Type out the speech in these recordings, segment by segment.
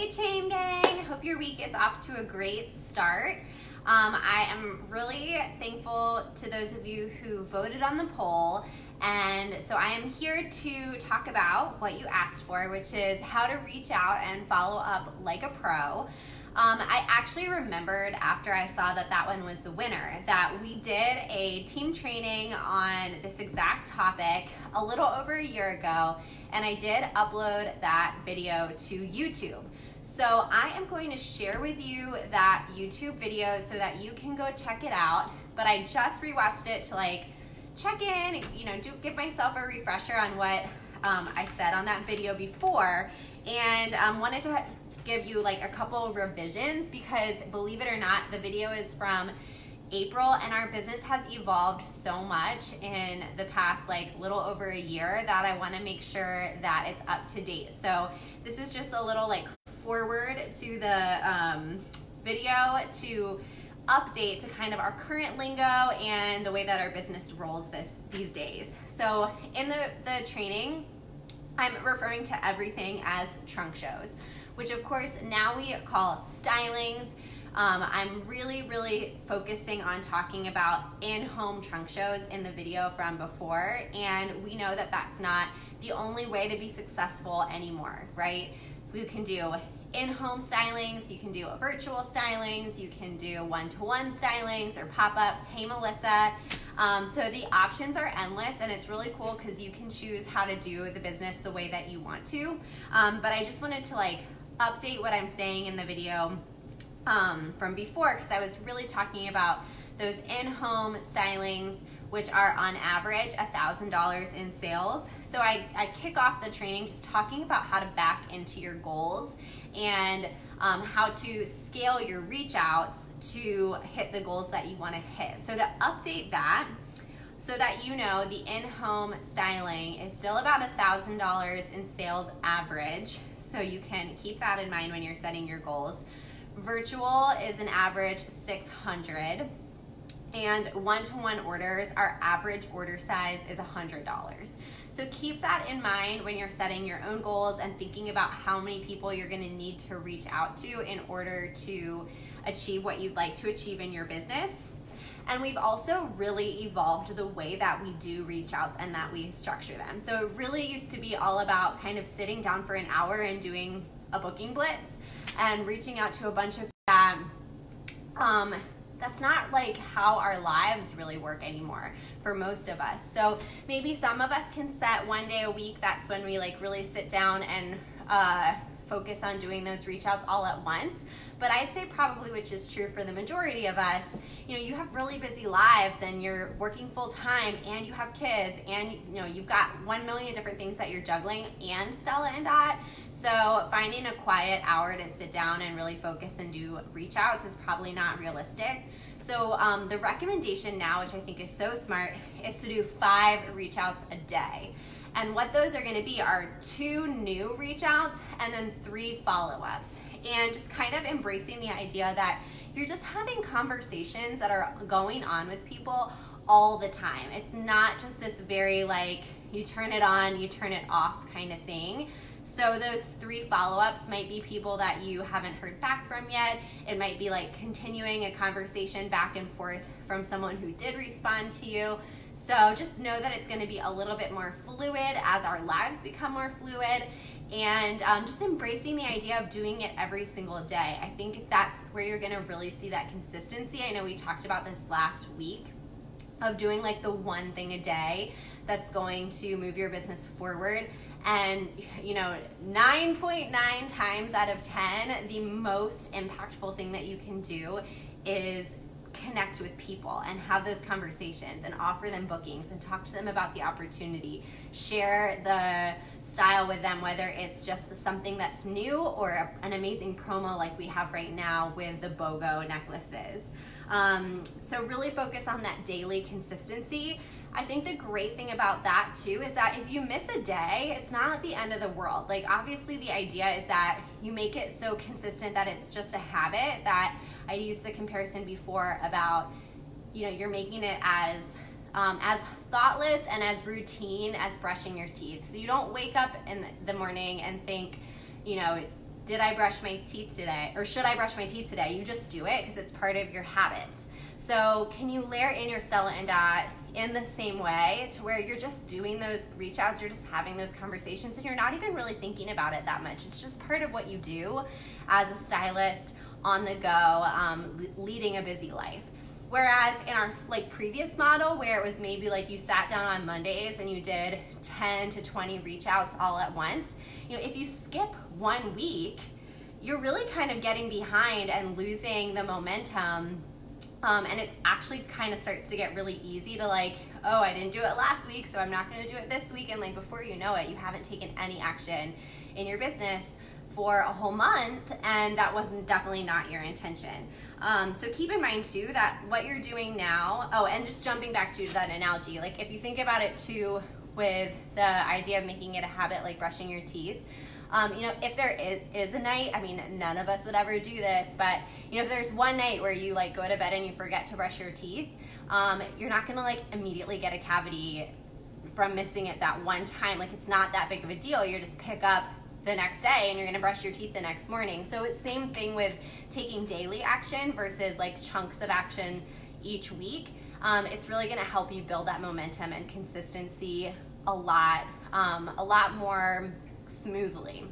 Hey Chain Gang, hope your week is off to a great start. I am really thankful to those of you who voted on the poll, and so I am here to talk about what you asked for, which is how to reach out and follow up like a pro. I actually remembered after I saw that one was the winner that we did a team training on this exact topic a little over a year ago, and I did upload that video to YouTube. So I am going to share with you that YouTube video so that you can go check it out, but I just rewatched it to check in, give myself a refresher on what I said on that video before, and wanted to give you a couple revisions because, believe it or not, the video is from April and our business has evolved so much in the past little over a year that I want to make sure that it's up to date. So this is just a little forward to the video to update to kind of our current lingo and the way that our business rolls these days. So in the training, I'm referring to everything as trunk shows, which of course now we call stylings. I'm really focusing on talking about in-home trunk shows in the video from before, and we know that that's not the only way to be successful anymore, right? You can do in-home stylings, you can do virtual stylings, you can do one-to-one stylings or pop-ups. Hey Melissa. So the options are endless, and it's really cool because you can choose how to do the business the way that you want to. But I just wanted to update what I'm saying in the video from before, because I was really talking about those in-home stylings, which are on average $1,000 in sales. So I kick off the training just talking about how to back into your goals and how to scale your reach outs to hit the goals that you want to hit. So to update that, so that you know, the in-home styling is still about $1,000 in sales average. So you can keep that in mind when you're setting your goals. Virtual is an average $600, and one-to-one orders, our average order size is $100. So keep that in mind when you're setting your own goals and thinking about how many people you're going to need to reach out to in order to achieve what you'd like to achieve in your business. And we've also really evolved the way that we do reach outs and that we structure them. So it really used to be all about kind of sitting down for an hour and doing a booking blitz and reaching out to a bunch of that. That's not how our lives really work anymore for most of us. So maybe some of us can set one day a week. That's when we really sit down and focus on doing those reach outs all at once. But I'd say probably, which is true for the majority of us, you have really busy lives and you're working full time and you have kids and you've got 1 million different things that you're juggling, and Stella and Dot. So finding a quiet hour to sit down and really focus and do reach outs is probably not realistic. So the recommendation now, which I think is so smart, is to do 5 reach outs a day. And what those are going to be are 2 new reach outs and then 3 follow-ups. And just kind of embracing the idea that you're just having conversations that are going on with people all the time. It's not just this very you turn it on, you turn it off kind of thing. So those 3 follow-ups might be people that you haven't heard back from yet. It might be continuing a conversation back and forth from someone who did respond to you. So just know that it's going to be a little bit more fluid as our lives become more fluid, and just embracing the idea of doing it every single day. I think that's where you're going to really see that consistency. I know we talked about this last week of doing the one thing a day that's going to move your business forward. And 9.9 times out of 10, the most impactful thing that you can do is connect with people and have those conversations and offer them bookings and talk to them about the opportunity. Share the style with them, whether it's just something that's new or an amazing promo like we have right now with the BOGO necklaces. So really focus on that daily consistency. I think the great thing about that too is that if you miss a day, it's not the end of the world. Obviously the idea is that you make it so consistent that it's just a habit. That I used the comparison before about, you're making it as thoughtless and as routine as brushing your teeth. So you don't wake up in the morning and think, did I brush my teeth today? Or should I brush my teeth today? You just do it because it's part of your habits. So can you layer in your Stella and Dot in the same way to where you're just doing those reach outs, you're just having those conversations, and you're not even really thinking about it that much. It's just part of what you do as a stylist on the go, leading a busy life. Whereas in our previous model, where it was maybe like you sat down on Mondays and you did 10 to 20 reach outs all at once, if you skip 1 week, you're really kind of getting behind and losing the momentum. And it actually kind of starts to get really easy to oh, I didn't do it last week, so I'm not going to do it this week. And before you know it, you haven't taken any action in your business for a whole month, and that wasn't definitely not your intention. So keep in mind too that what you're doing now, and just jumping back to that analogy, if you think about it too with the idea of making it a habit like brushing your teeth, if there is a night, none of us would ever do this, but if there's one night where you go to bed and you forget to brush your teeth, you're not gonna immediately get a cavity from missing it that one time. It's not that big of a deal. You just pick up the next day and you're gonna brush your teeth the next morning. So it's same thing with taking daily action versus chunks of action each week. It's really gonna help you build that momentum and consistency a lot more smoothly.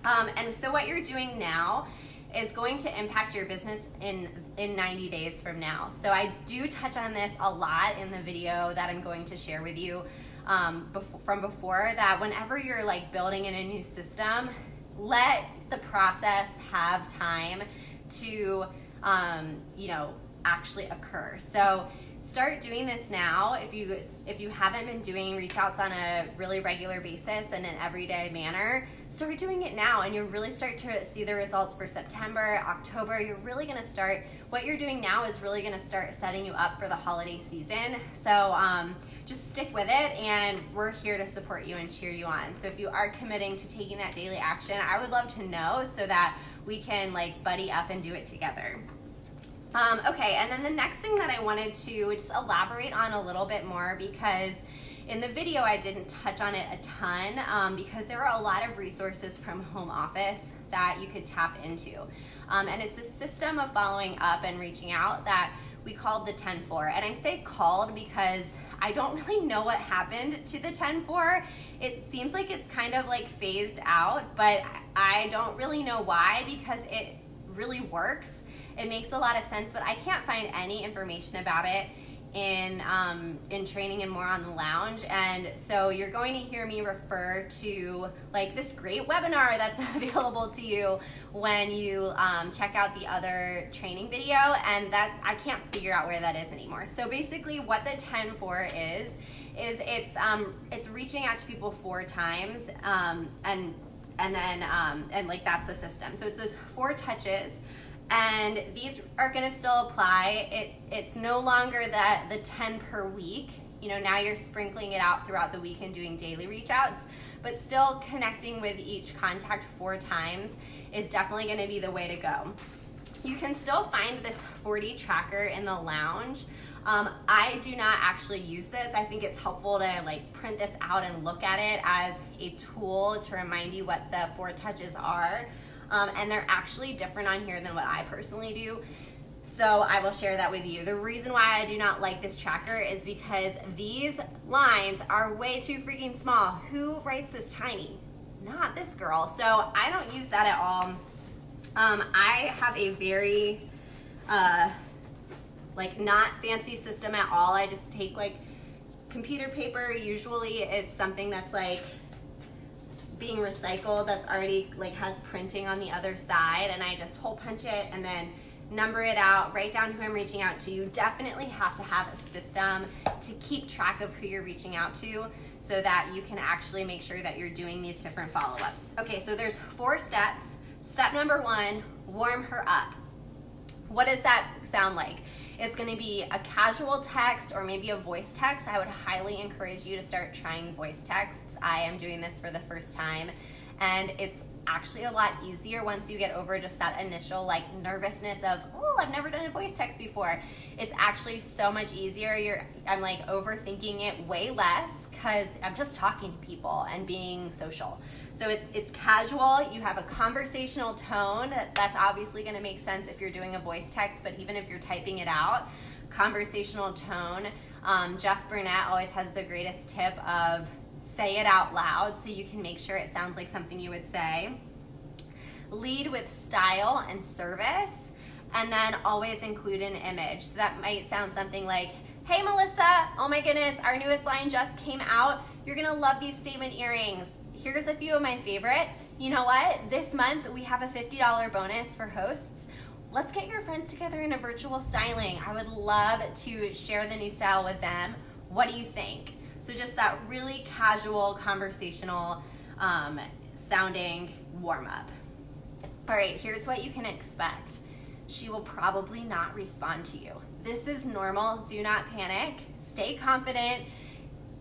And so what you're doing now is going to impact your business in 90 days from now. So I do touch on this a lot in the video that I'm going to share with you from before, that whenever you're building in a new system, let the process have time to actually occur. So start doing this now. If you haven't been doing reach outs on a really regular basis in an everyday manner, start doing it now, and you'll really start to see the results for September, October. You're really gonna start, what you're doing now is really gonna start setting you up for the holiday season. So just stick with it, and we're here to support you and cheer you on. So if you are committing to taking that daily action, I would love to know so that we can buddy up and do it together. Okay, and then the next thing that I wanted to just elaborate on a little bit more, because in the video I didn't touch on it a ton, because there are a lot of resources from home office that you could tap into. And it's the system of following up and reaching out that we called the 10-4. And I say called because I don't really know what happened to the 10-4. It seems like it's kind of phased out, but I don't really know why, because it really works. It makes a lot of sense, but I can't find any information about it in Training and More on the Lounge. And so you're going to hear me refer to this great webinar that's available to you when you check out the other training video, and that I can't figure out where that is anymore. So basically what the 10-4 is it's reaching out to people 4 times, and that's the system. So it's those 4 touches. And these are going to still apply. It's no longer the 10 per week. Now you're sprinkling it out throughout the week and doing daily reach outs, but still connecting with each contact 4 times is definitely going to be the way to go. You can still find this 4D tracker in the lounge. I do not actually use this. I think it's helpful to print this out and look at it as a tool to remind you what the 4 touches are. And they're actually different on here than what I personally do. So I will share that with you. The reason why I do not like this tracker is because these lines are way too freaking small. Who writes this tiny? Not this girl. So I don't use that at all. I have a very, not fancy system at all. I just take computer paper. Usually it's something that's being recycled, that's already has printing on the other side, and I just hole punch it and then number it out, write down who I'm reaching out to. You definitely have to have a system to keep track of who you're reaching out to so that you can actually make sure that you're doing these different follow-ups. Okay, so there's 4 steps. Step number 1, warm her up. What does that sound like? It's going to be a casual text or maybe a voice text. I would highly encourage you to start trying voice texts. I am doing this for the first time, and it's actually a lot easier once you get over just that initial nervousness of, oh, I've never done a voice text before. It's actually so much easier. I'm overthinking it way less because I'm just talking to people and being social. So it's casual. You have a conversational tone. That's obviously going to make sense if you're doing a voice text, but even if you're typing it out, conversational tone. Jess Burnett always has the greatest tip of say it out loud so you can make sure it sounds like something you would say. Lead with style and service, and then always include an image. So that might sound something like, hey Melissa, oh my goodness, our newest line just came out. You're gonna love these statement earrings. Here's a few of my favorites. You know what? This month we have a $50 bonus for hosts. Let's get your friends together in a virtual styling. I would love to share the new style with them. What do you think? So just that really casual, conversational sounding warm up. All right, here's what you can expect. She will probably not respond to you. This is normal. Do not panic. Stay confident.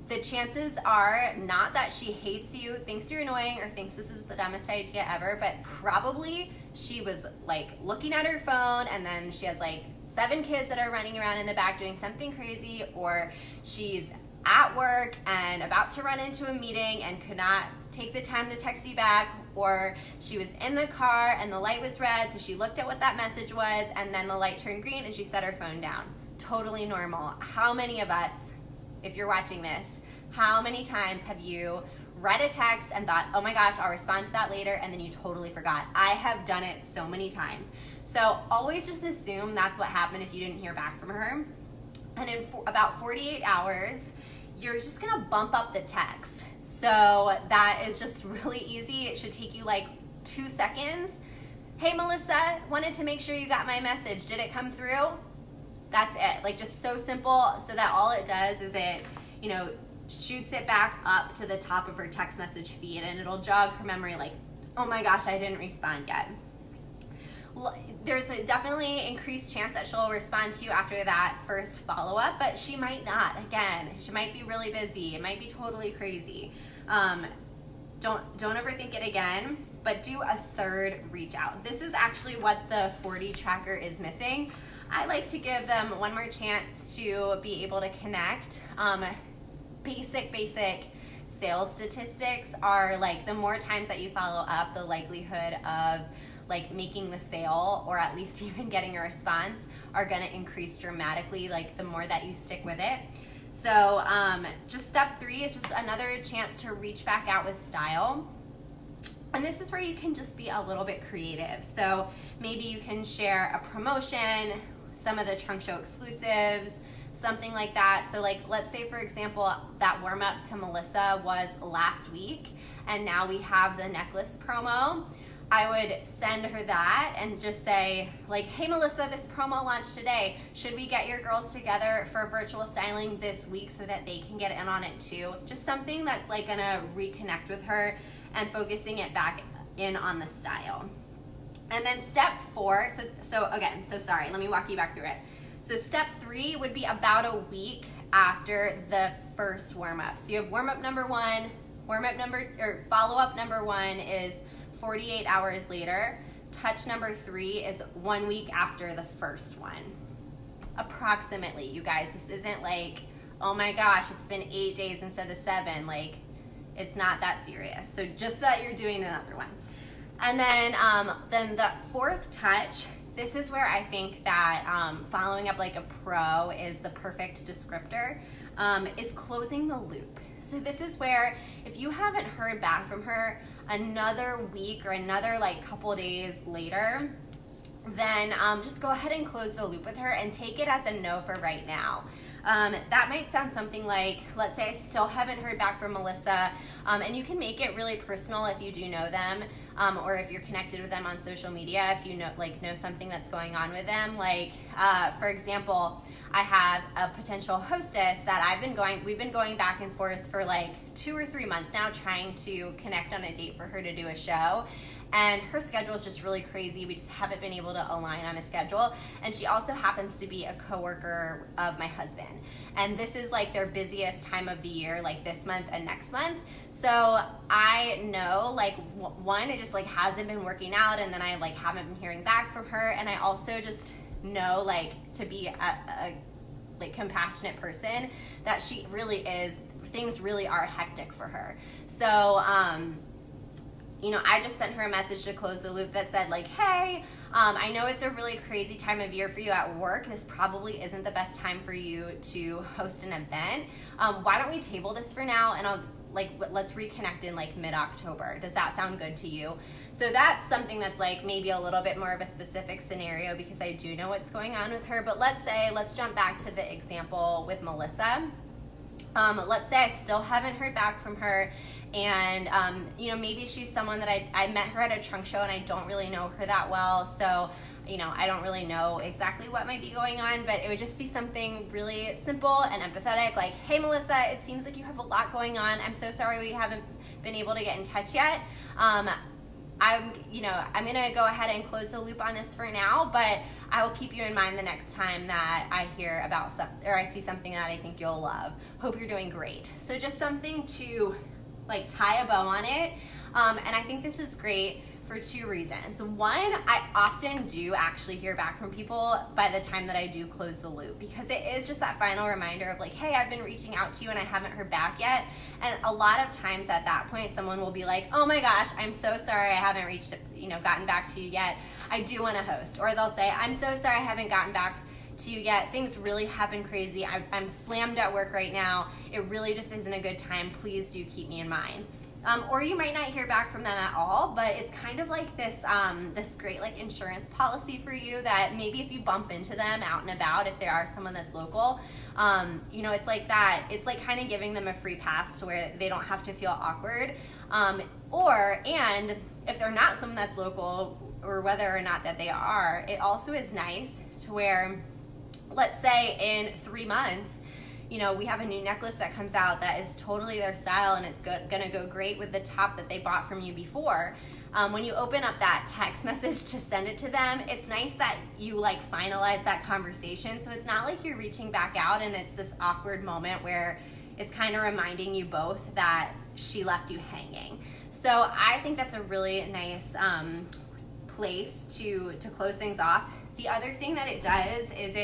The chances are not that she hates you, thinks you're annoying, or thinks this is the dumbest idea ever, but probably she was like looking at her phone and then she has like 7 kids that are running around in the back doing something crazy, or she's at work and about to run into a meeting and could not take the time to text you back, or she was in the car and the light was red, so she looked at what that message was and then the light turned green and she set her phone down. Totally normal. How many of us, if you're watching this, how many times have you read a text and thought, oh my gosh, I'll respond to that later, and then you totally forgot? I have done it so many times. So always just assume that's what happened if you didn't hear back from her. And in about 48 hours, you're just gonna bump up the text. So that is just really easy. It should take you like 2 seconds. Hey Melissa, wanted to make sure you got my message. Did it come through? That's it. Like, just so simple, so that all it does is it, you know, shoots it back up to the top of her text message feed, and it'll jog her memory like, oh my gosh, I didn't respond yet. There's a definitely increased chance that she'll respond to you after that first follow-up, but she might not. Again, she might be really busy. It might be totally crazy. Don't overthink it again, but do a third reach out. This is actually what the 40 tracker is missing. I like to give them one more chance to be able to connect. Basic sales statistics are like, the more times that you follow up, the likelihood of like making the sale, or at least even getting a response, are gonna increase dramatically, like the more that you stick with it. So just step 3 is just another chance to reach back out with style. And this is where you can just be a little bit creative. So maybe you can share a promotion, some of the Trunk Show exclusives, something like that. So like, let's say for example, that warm up to Melissa was last week, and now we have the necklace promo. I would send her that and just say like, hey Melissa, this promo launched today. Should we get your girls together for virtual styling this week so that they can get in on it too? Just something that's like gonna reconnect with her and focusing it back in on the style. And then step 4, so sorry, let me walk you back through it. So step 3 would be about a week after the first warm up. So you have warm up number 1, follow up number 1 is 48 hours later. Touch number 3 is 1 week after the first one. Approximately, you guys. This isn't like, oh my gosh, it's been 8 days instead of 7. Like, it's not that serious. So just that you're doing another one. And then the 4th touch, this is where I think that following up like a pro is the perfect descriptor, is closing the loop. So this is where if you haven't heard back from her another week or another like couple days later, then just go ahead and close the loop with her and take it as a no for right now. That might sound something like, let's say I still haven't heard back from Melissa, and you can make it really personal if you do know them, or if you're connected with them on social media, if you know something that's going on with them. Like, for example, I have a potential hostess that we've been going back and forth for like 2 or 3 months now, trying to connect on a date for her to do a show. And her schedule is just really crazy. We just haven't been able to align on a schedule. And she also happens to be a coworker of my husband. And this is like their busiest time of the year, like this month and next month. So I know like, one, it just like hasn't been working out, and then I like haven't been hearing back from her. And I also just know like to be a like compassionate person, that she really is things really are hectic for her. So, you know, I just sent her a message to close the loop that said like, hey, I know it's a really crazy time of year for you at work. This probably isn't the best time for you to host an event. Why don't we table this for now, and let's reconnect in like mid-October. Does that sound good to you? So that's something that's like maybe a little bit more of a specific scenario, because I do know what's going on with her. But let's jump back to the example with Melissa. Let's say I still haven't heard back from her, and you know, maybe she's someone that I met her at a trunk show and I don't really know her that well, so you know, I don't really know exactly what might be going on, but it would just be something really simple and empathetic, like, hey Melissa, it seems like you have a lot going on. I'm so sorry we haven't been able to get in touch yet. I'm gonna go ahead and close the loop on this for now, but I will keep you in mind the next time that I hear about or I see something that I think you'll love. Hope you're doing great. So just something to like tie a bow on it. And I think this is great for two reasons. One, I often do actually hear back from people by the time that I do close the loop, because it is just that final reminder of like, hey, I've been reaching out to you and I haven't heard back yet. And a lot of times at that point, someone will be like, oh my gosh, I'm so sorry I haven't gotten back to you yet. I do want to host. Or they'll say, I'm so sorry I haven't gotten back to you yet. Things really have been crazy. I'm slammed at work right now. It really just isn't a good time. Please do keep me in mind. Or you might not hear back from them at all, but it's kind of like this great like insurance policy for you, that maybe if you bump into them out and about, if there are someone that's local, you know, it's like that. It's like kind of giving them a free pass to where they don't have to feel awkward. And if they're not someone that's local, or whether or not that they are, it also is nice to where, let's say in 3 months, you know, we have a new necklace that comes out that is totally their style, and it's gonna go great with the top that they bought from you before. When you open up that text message to send it to them, it's nice that you like finalize that conversation. So it's not like you're reaching back out and it's this awkward moment where it's kind of reminding you both that she left you hanging. So I think that's a really nice place to close things off. The other thing that it does is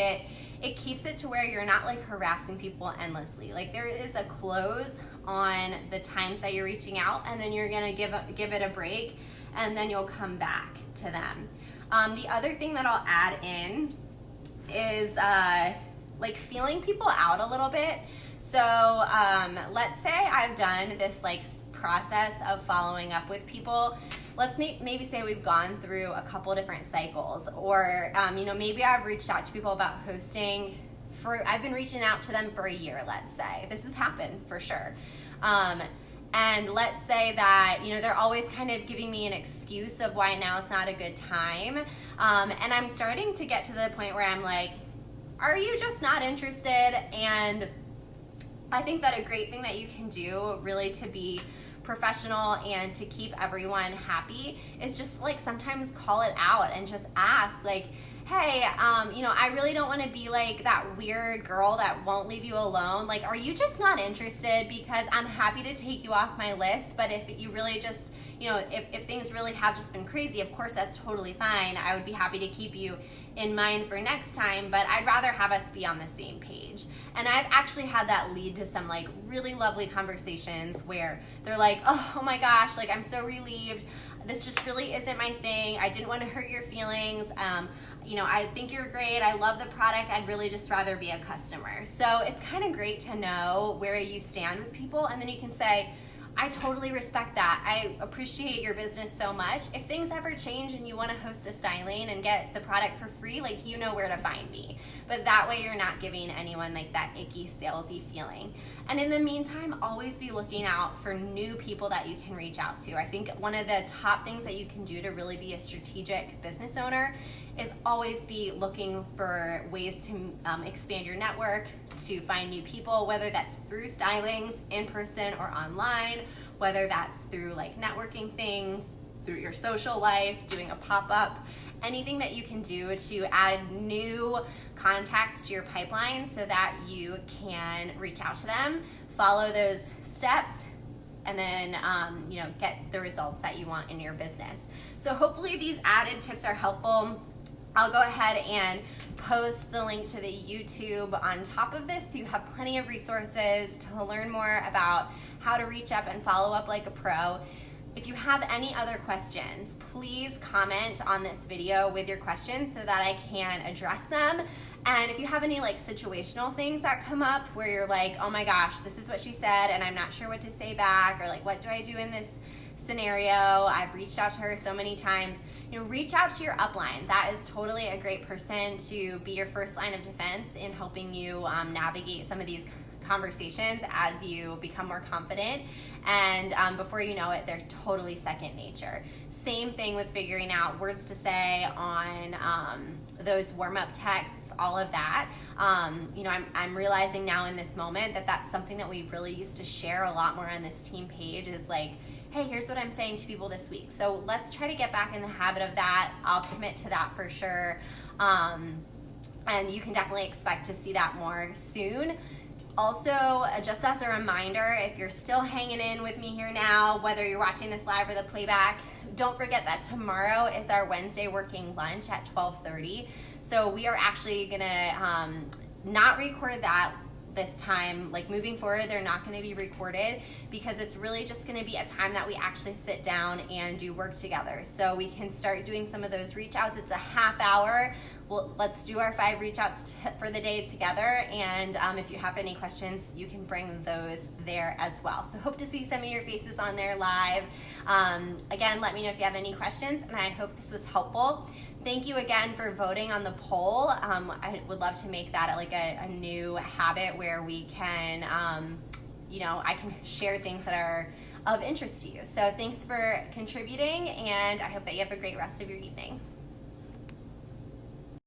it keeps it to where you're not like harassing people endlessly. Like there is a close on the times that you're reaching out, and then you're gonna give it a break, and then you'll come back to them. The other thing that I'll add in is like feeling people out a little bit. So let's say I've done this like process of following up with people. Let's maybe say we've gone through a couple different cycles, or you know, maybe I've reached out to people about hosting I've been reaching out to them for a year, let's say. This has happened for sure. And let's say that, you know, they're always kind of giving me an excuse of why now is not a good time. And I'm starting to get to the point where I'm like, are you just not interested? And I think that a great thing that you can do really to be professional and to keep everyone happy is just like sometimes call it out and just ask like, hey, you know, I really don't want to be like that weird girl that won't leave you alone. Like, are you just not interested? Because I'm happy to take you off my list, but if you really just, you know, if things really have just been crazy, of course that's totally fine. I would be happy to keep you in mind for next time, but I'd rather have us be on the same page. And I've actually had that lead to some like really lovely conversations where they're like, oh my gosh, like I'm so relieved. This just really isn't my thing. I didn't want to hurt your feelings. You know, I think you're great. I love the product. I'd really just rather be a customer. So it's kind of great to know where you stand with people, and then you can say, I totally respect that. I appreciate your business so much. If things ever change and you want to host a styling and get the product for free, like you know where to find me. But that way you're not giving anyone like that icky, salesy feeling. And in the meantime, always be looking out for new people that you can reach out to. I think one of the top things that you can do to really be a strategic business owner is always be looking for ways to expand your network, to find new people, whether that's through stylings, in person or online, whether that's through like networking things, through your social life, doing a pop-up, anything that you can do to add new contacts to your pipeline so that you can reach out to them, follow those steps, and then you know, get the results that you want in your business. So hopefully these added tips are helpful. I'll go ahead and post the link to the YouTube on top of this, so you have plenty of resources to learn more about how to reach up and follow up like a pro. If you have any other questions, please comment on this video with your questions so that I can address them. And if you have any like situational things that come up where you're like, oh my gosh, this is what she said and I'm not sure what to say back, or like, what do I do in this scenario? I've reached out to her so many times. Reach out to your upline. That is totally a great person to be your first line of defense in helping you navigate some of these conversations as you become more confident, and before you know it, they're totally second nature. Same thing with figuring out words to say on those warm-up texts, all of that. I'm realizing now in this moment that that's something that we really used to share a lot more on this team page, is like, hey, here's what I'm saying to people this week. So let's try to get back in the habit of that. I'll commit to that for sure. And you can definitely expect to see that more soon. Also, just as a reminder, if you're still hanging in with me here now, whether you're watching this live or the playback, don't forget that tomorrow is our Wednesday working lunch at 12:30. So we are actually gonna not record that this time. Like, moving forward, they're not going to be recorded, because it's really just going to be a time that we actually sit down and do work together, so we can start doing some of those reach outs. It's a half hour. Well, let's do our 5 reach outs for the day together, and if you have any questions, you can bring those there as well. So hope to see some of your faces on there live. Again, let me know if you have any questions, and I hope this was helpful. Thank you again for voting on the poll. I would love to make that like a new habit where we can, I can share things that are of interest to you. So thanks for contributing, and I hope that you have a great rest of your evening.